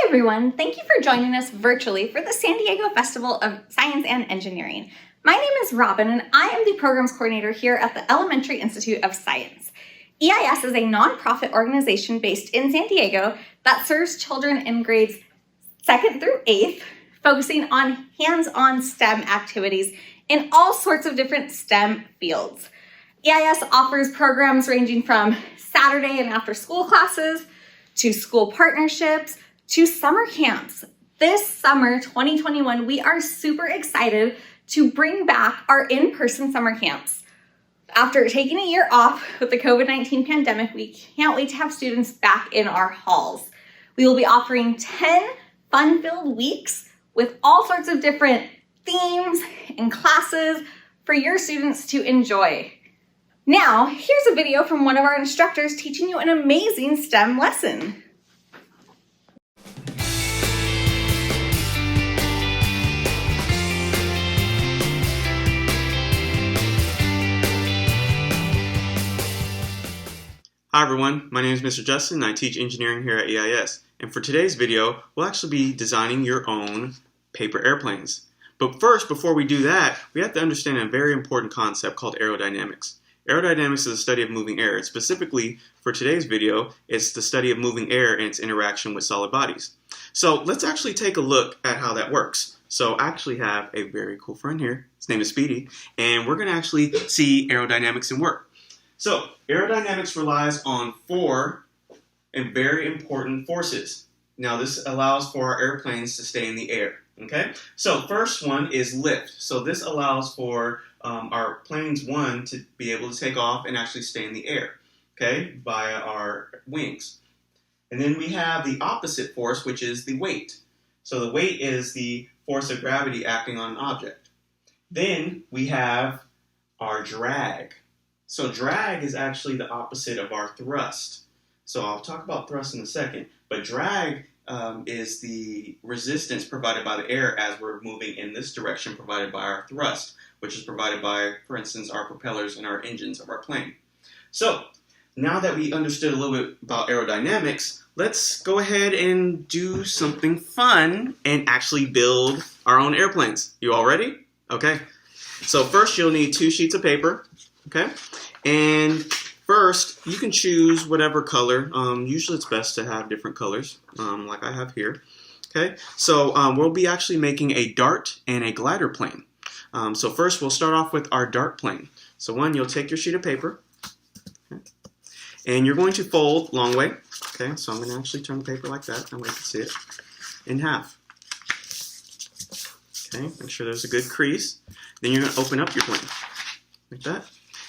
everyone, thank you for joining us virtually for the San Diego Festival of Science and Engineering. My name is Robin and I am the Programs Coordinator here at the Elementary Institute of Science. EIS is a nonprofit organization based in San Diego that serves children in grades 2nd through 8th, focusing on hands-on STEM activities in all sorts of different STEM fields. EIS offers programs ranging from Saturday and after school classes to school partnerships, to summer camps. This summer, 2021, we are super excited to bring back our in-person summer camps. After taking a year off with the COVID-19 pandemic, we can't wait to have students back in our halls. We will be offering 10 fun-filled weeks with all sorts of different themes and classes for your students to enjoy. Now, here's a video from one of our instructors teaching you an amazing STEM lesson. Hi everyone, my name is Mr. Justin and I teach engineering here at EIS. And for today's video, we'll actually be designing your own paper airplanes. But first, before we do that, we have to understand a very important concept called aerodynamics. Aerodynamics is the study of moving air. Specifically, for today's video, it's the study of moving air and its interaction with solid bodies. So let's actually take a look at how that works. So I actually have a very cool friend here. His name is Speedy, and we're going to actually see aerodynamics in work. So, aerodynamics relies on 4 and very important forces. Now, this allows for our airplanes to stay in the air, okay? So, first one is lift. So, this allows for our planes, one, to be able to take off and actually stay in the air, okay, via our wings. And then we have the opposite force, which is the weight. So, the weight is the force of gravity acting on an object. Then we have our drag. So drag is actually the opposite of our thrust. So I'll talk about thrust in a second, but drag is the resistance provided by the air as we're moving in this direction provided by our thrust, which is provided by, for instance, our propellers and our engines of our plane. So now that we understood a little bit about aerodynamics, let's go ahead and do something fun and actually build our own airplanes. You all ready? Okay. So first you'll need 2 sheets of paper. Okay, and first you can choose whatever color. Usually it's best to have different colors, like I have here. Okay, so we'll be actually making a dart and a glider plane. So first we'll start off with our dart plane. So you'll take your sheet of paper, okay, and you're going to fold long way. Okay, so I'm going to actually turn the paper like that, that way you can see it, in half. Okay, make sure there's a good crease. Then you're going to open up your plane, like that.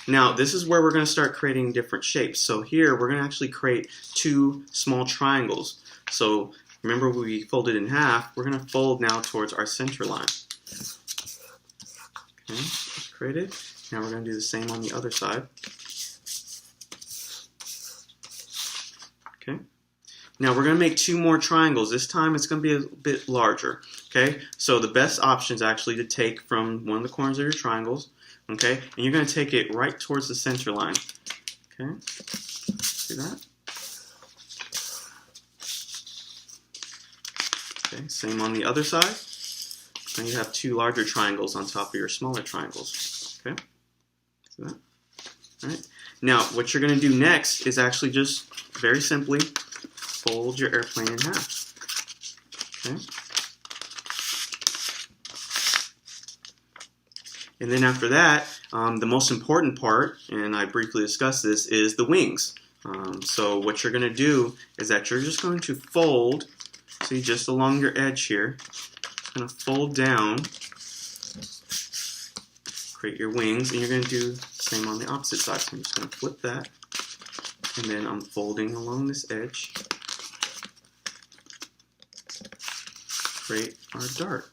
Now, this is where we're going to start creating different shapes. So here, we're going to actually create 2 small triangles. So remember, we folded in half. We're going to fold now towards our center line. Okay, that's created. Now we're going to do the same on the other side. Okay. Now we're going to make 2 more triangles. This time it's going to be a bit larger. Okay. So the best option is actually to take from one of the corners of your triangles. Okay, and you're going to take it right towards the center line. Okay, see that? Okay, same on the other side. And you have 2 larger triangles on top of your smaller triangles. Okay, see that? All right. Now, what you're going to do next is actually just very simply fold your airplane in half. Okay. And then after that, the most important part, and I briefly discussed this, is the wings. So what you're going to do is that you're just going to fold, see, just along your edge here, going to fold down, create your wings, and you're going to do the same on the opposite side. So I'm just going to flip that, and then I'm folding along this edge, create our dart.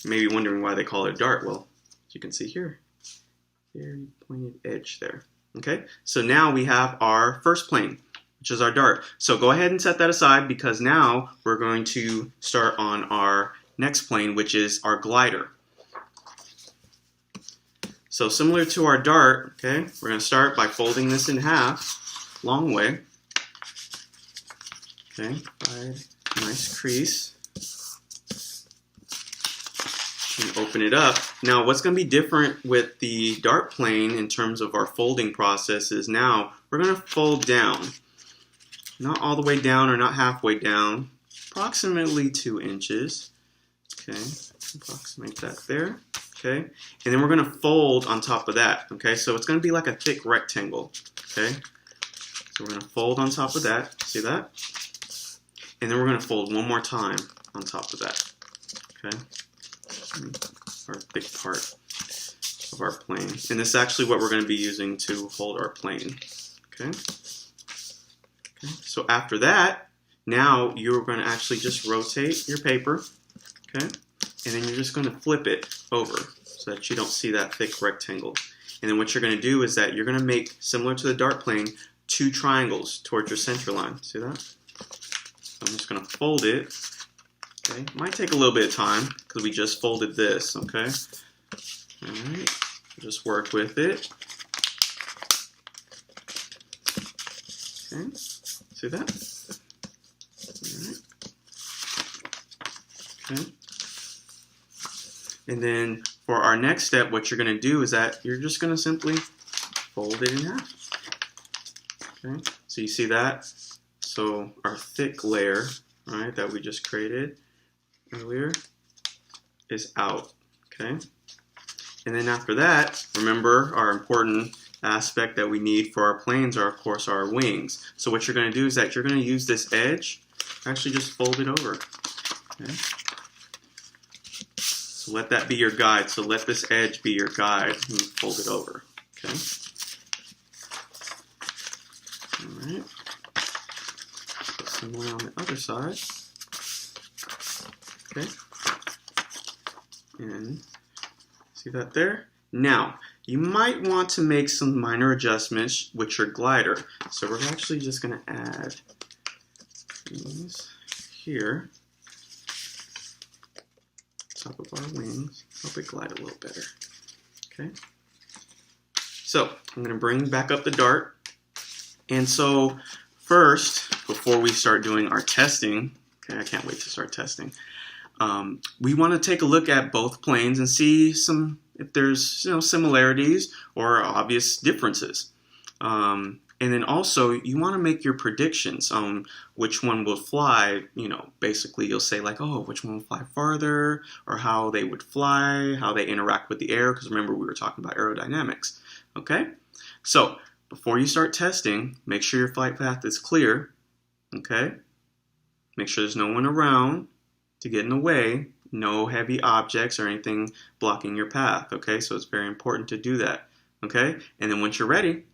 You may be wondering why they call it a dart. Well, as you can see here, very pointed edge there. Okay, so now we have our first plane, which is our dart. So go ahead and set that aside because now we're going to start on our next plane, which is our glider. So similar to our dart, okay, we're going to start by folding this in half, long way. Okay, provide a nice crease. And open it up. Now what's going to be different with the dart plane in terms of our folding process is now we're going to fold down. Not all the way down or not halfway down. Approximately 2 inches. Okay, approximate that there. Okay, and then we're going to fold on top of that. Okay, so it's going to be like a thick rectangle. Okay, so we're going to fold on top of that. See that? And then we're going to fold one more time on top of that. Okay. Our big part of our plane. And this is actually what we're going to be using to hold our plane. Okay? Okay. So after that, now you're going to actually just rotate your paper. Okay? And then you're just going to flip it over so that you don't see that thick rectangle. And then what you're going to do is that you're going to make, similar to the dart plane, 2 triangles towards your center line. See that? So I'm just going to fold it. Okay, might take a little bit of time because we just folded this, okay? Alright, just work with it. Okay, see that? Alright. Okay. And then for our next step, what you're going to do is that you're just going to simply fold it in half. Okay, so you see that? So our thick layer, right, that we just created earlier is out, okay? And then after that, remember our important aspect that we need for our planes are, of course, our wings. So what you're going to do is that you're going to use this edge, actually just fold it over, okay? So let that be your guide. So let this edge be your guide and fold it over, okay? All right. Put some more on the other side. Okay, and see that there? Now, you might want to make some minor adjustments with your glider. So we're actually just going to add these here, top of our wings, help it glide a little better. Okay, so I'm going to bring back up the dart. And so first, before we start doing our testing, okay, I can't wait to start testing. We want to take a look at both planes and see if there's similarities or obvious differences. And then also you want to make your predictions on which one will fly. Basically you'll say like, oh, which one will fly farther, or how they would fly, how they interact with the air, because remember we were talking about aerodynamics. Okay, so before you start testing, make sure your flight path is clear. Okay, make sure there's no one around to get in the way, no heavy objects or anything blocking your path, okay? So it's very important to do that, okay? And then once you're ready,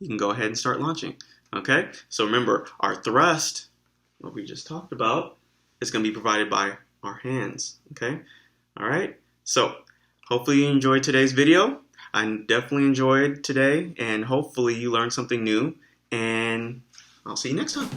you can go ahead and start launching, okay? So remember, our thrust, what we just talked about, is going to be provided by our hands, okay? All right? So hopefully you enjoyed today's video. I definitely enjoyed today, and hopefully you learned something new, and I'll see you next time.